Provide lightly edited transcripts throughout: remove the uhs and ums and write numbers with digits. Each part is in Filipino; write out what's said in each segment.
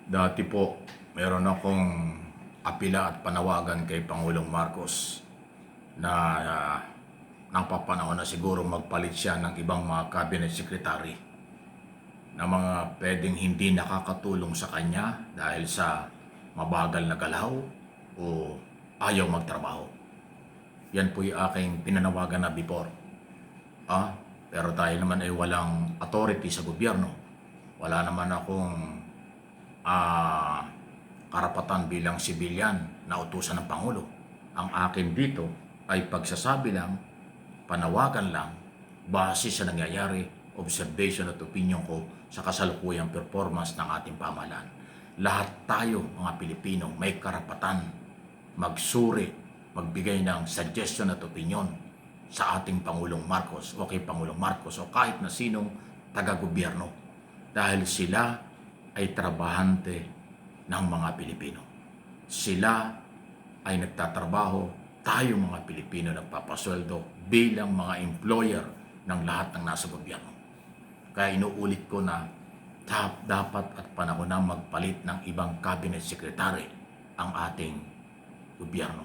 Dati po, meron akong apila at panawagan kay Pangulong Marcos na napapanahon na siguro magpalit siya ng ibang mga cabinet secretary na mga pwedeng hindi nakakatulong sa kanya dahil sa mabagal na galaw o ayaw magtrabaho. Yan po yung aking pinanawagan na before. Pero dahil naman ay walang authority sa gobyerno, wala naman akong karapatan bilang sibilyan na utusan ng Pangulo. Ang akin dito ay pagsasabi lang, panawagan lang, base sa nangyayari, observation at opinion ko sa kasalukuyang performance ng ating pamahalaan. Lahat tayo, mga Pilipino, may karapatan magsuri, magbigay ng suggestion at opinion sa ating Pangulong Marcos o kay Pangulong Marcos o kahit na sinong taga-gobyerno dahil sila ay trabahante ng mga Pilipino. Sila ay nagtatrabaho, tayo mga Pilipino nagpapasweldo bilang mga employer ng lahat ng nasa gobyerno. Kaya inuulit ko na dapat at panahon na magpalit ng ibang cabinet secretary ang ating gobyerno.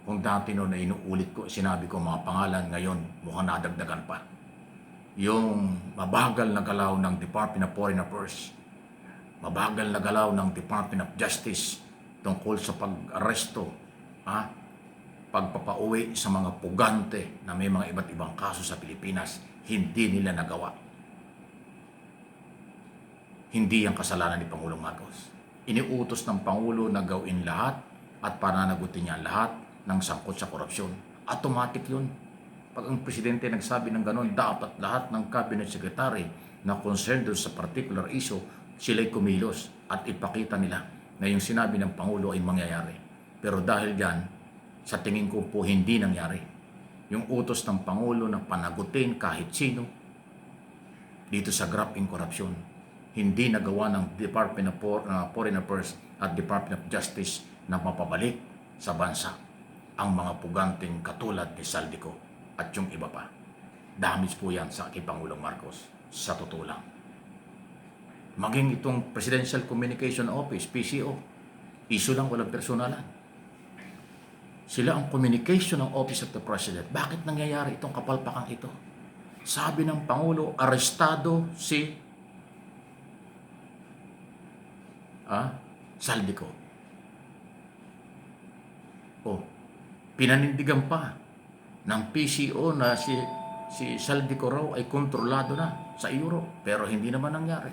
Kung dati noon na inuulit ko, sinabi ko mga pangalan, ngayon mukhang nadagdagan pa. Yung mabagal na galaw ng Department of Foreign Affairs, mabagal na galaw ng Department of Justice tungkol sa pag-aresto, pagpapauwi sa mga pugante na may mga iba't ibang kaso sa Pilipinas, hindi nila nagawa. Hindi ang kasalanan ni Pangulong Marcos. Iniutos ng Pangulo na gawin lahat at pananagutin niya lahat ng sangkot sa korupsyon. Automatic yun. Pag ang presidente nagsabi ng gano'n, dapat lahat ng cabinet secretary na concerned sa particular issue, sila'y kumilos at ipakita nila na yung sinabi ng Pangulo ay mangyayari. Pero dahil dyan, sa tingin ko po hindi nangyari. Yung utos ng Pangulo na panagutin kahit sino dito sa grappling corruption, hindi nagawa ng Department of Foreign Affairs at Department of Justice na mapabalik sa bansa ang mga puganteng katulad ni Saldico at yung iba pa. Damage po yan sa kay Pangulong Marcos, sa totoo lang. Maging itong Presidential Communication Office, PCO, issue lang, walang personalan. Sila ang Communication ng Office of the President. Bakit nangyayari itong kapalpakang ito? Sabi ng Pangulo, arestado si Saldico. Pinanindigan pa ng PCO na si Saldico raw ay kontrolado na sa Europe. Pero hindi naman nangyari.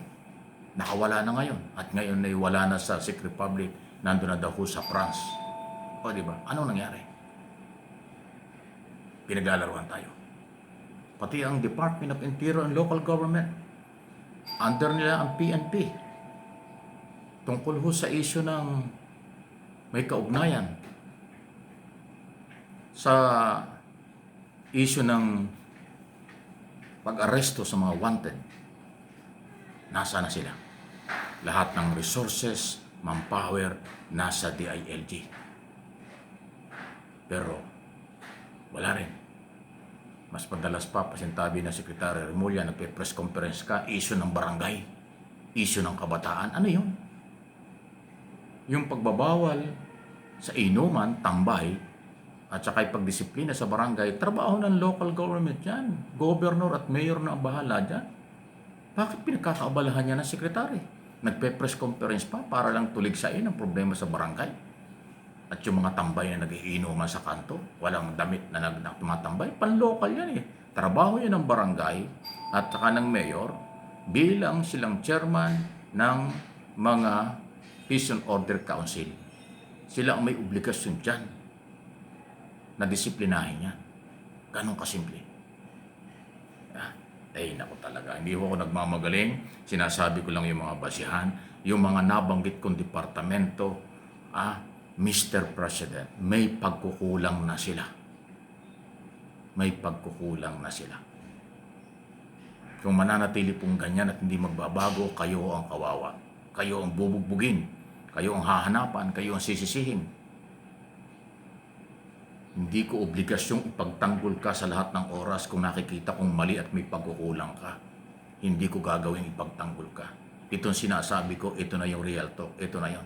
Nakawala na ngayon. At ngayon ay wala na sa Czech Republic. Nandun na daw sa France. Diba? Anong nangyari? Pinaglalaruan tayo. Pati ang Department of Interior and Local Government, under nila ang PNP. Tungkol ho sa issue ng may kaugnayan sa issue ng pag-aresto sa mga wanted. Nasa na sila? Lahat ng resources, manpower, nasa DILG. Pero wala rin. Mas madalas pa, pasintabi na Secretary Remulla, nagpe-press conference ka, issue ng barangay, issue ng kabataan. Ano yun? Yung pagbabawal sa inuman, tambay, at saka pagdisiplina sa barangay, trabaho ng local government yan. Governor at mayor na ang bahala dyan. Bakit pinagkakaabalahan niya ng sekretary? Nagpe-press conference pa para lang tuligsain ang problema sa barangay. At yung mga tambay na nag-iinuman sa kanto, walang damit na tumatambay, pan-local yan eh. Trabaho yan ng barangay at saka ng mayor bilang silang chairman ng mga Peace and Order Council. Sila ang may obligasyon dyan na disiplinahin yan. Ganun kasimple. Naku talaga. Hindi ako nagmamagaling. Sinasabi ko lang yung mga basihan. Yung mga nabanggit kong departamento, Mr. President, may pagkukulang na sila. May pagkukulang na sila. Kung mananatili pong ganyan at hindi magbabago, kayo ang kawawa. Kayo ang bubugbugin. Kayo ang hahanapan. Kayo ang sisisihin. Hindi ko obligasyong ipagtanggol ka sa lahat ng oras kung nakikita kong mali at may pagkukulang ka. Hindi ko gagawin ipagtanggol ka. Itong sinasabi ko, ito na yung real talk, ito na yon.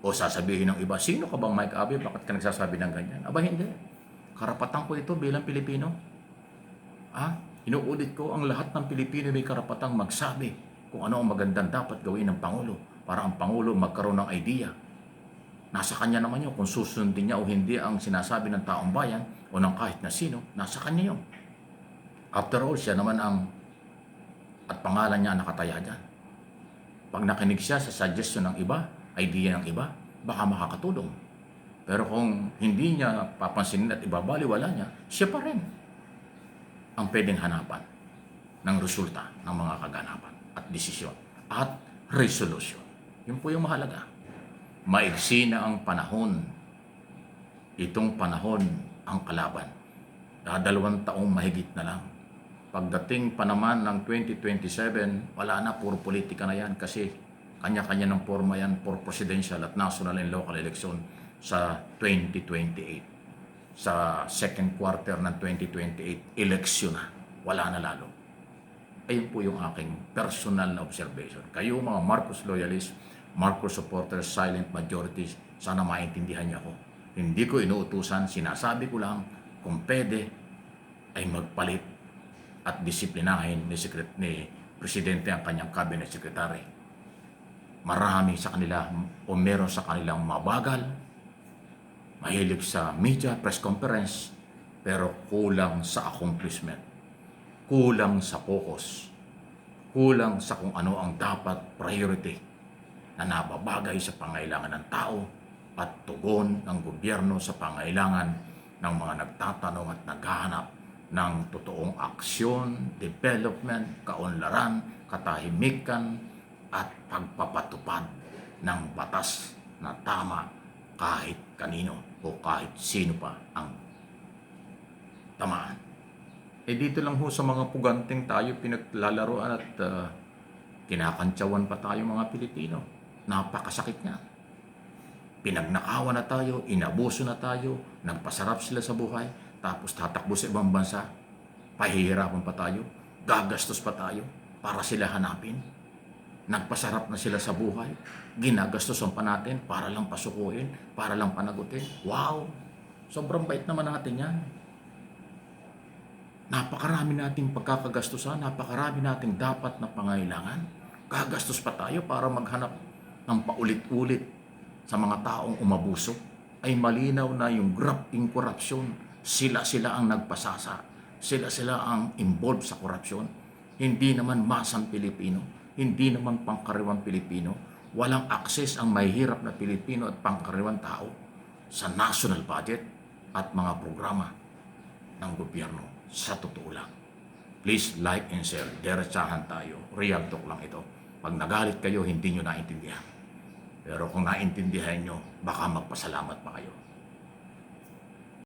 O sasabihin ng iba, sino ka bang Mike Abe? Bakit ka nagsasabi ng ganyan? Aba hindi. Karapatan ko ito bilang Pilipino. Inuulit ko, ang lahat ng Pilipino may karapatang magsabi kung ano ang magandang dapat gawin ng Pangulo para ang Pangulo magkaroon ng idea. Nasa kanya naman yun kung susundin niya o hindi ang sinasabi ng taong bayan o ng kahit na sino, nasa kanya yun. After all, siya naman at pangalan niya nakataya dyan. Pag nakinig siya sa suggestion ng iba, idea ng iba, baka makakatulong. Pero kung hindi niya papansinin at ibabaliwala niya, siya pa rin ang pwedeng hanapan ng resulta ng mga kaganapan at desisyon at resolution. Yun po yung mahalaga. Maigsi na ang panahon. Itong panahon ang kalaban. 2 taong mahigit na lang. Pagdating pa naman ng 2027, wala na, puro politika na yan kasi kanya-kanya ng forma yan for presidential at national and local election sa 2028. Sa second quarter ng 2028, eleksyon na. Wala na lalo. Ayun po yung aking personal na observation. Kayo mga Marcos loyalists, Marcos supporters, silent majorities, sana maintindihan niyo ako. Hindi ko inuutusan, sinasabi ko lang kung pwede ay magpalit at disiplinahin ni Presidente ang kanyang cabinet secretary. Marami sa kanila o meron sa kanilang mabagal, mahilig sa media, press conference, pero kulang sa accomplishment, kulang sa focus, kulang sa kung ano ang dapat priority na nababagay sa pangailangan ng tao at tugon ng gobyerno sa pangailangan ng mga nagtatanong at naghahanap ng totoong aksyon, development, kaunlaran, katahimikan, at pagpapatupad ng batas na tama kahit kanino o kahit sino pa ang tamaan. Dito lang ho sa mga puganting tayo pinaglalaroan at kinakantsawan pa tayo mga Pilipino. Napakasakit nga. Pinagnakawan na tayo, inabuso na tayo, nagpasarap sila sa buhay, tapos tatakbo sa ibang bansa, pahihirapan pa tayo, gagastos pa tayo para sila hanapin. Nagpasarap na sila sa buhay, ginagastosan pa natin para lang pasukuin, para lang panagutin. Wow! Sobrang bait naman natin yan. Napakarami nating pagkakagastusan, napakarami nating dapat na pangailangan. Gagastos pa tayo para maghanap ng paulit-ulit sa mga taong umabuso. Ay malinaw na yung grafting corruption, sila ang nagpasasa. Sila ang involved sa korupsyon. Hindi naman masang Pilipino. Hindi naman pangkaraniwang Pilipino. Walang access ang mahihirap na Pilipino at pangkaraniwang tao sa national budget at mga programa ng gobyerno. Sa totoo lang. Please like and share. Diretsahan tayo. Real talk lang ito. Pag nagalit kayo, hindi nyo naintindihan. Pero kung naintindihan nyo, baka magpasalamat pa kayo.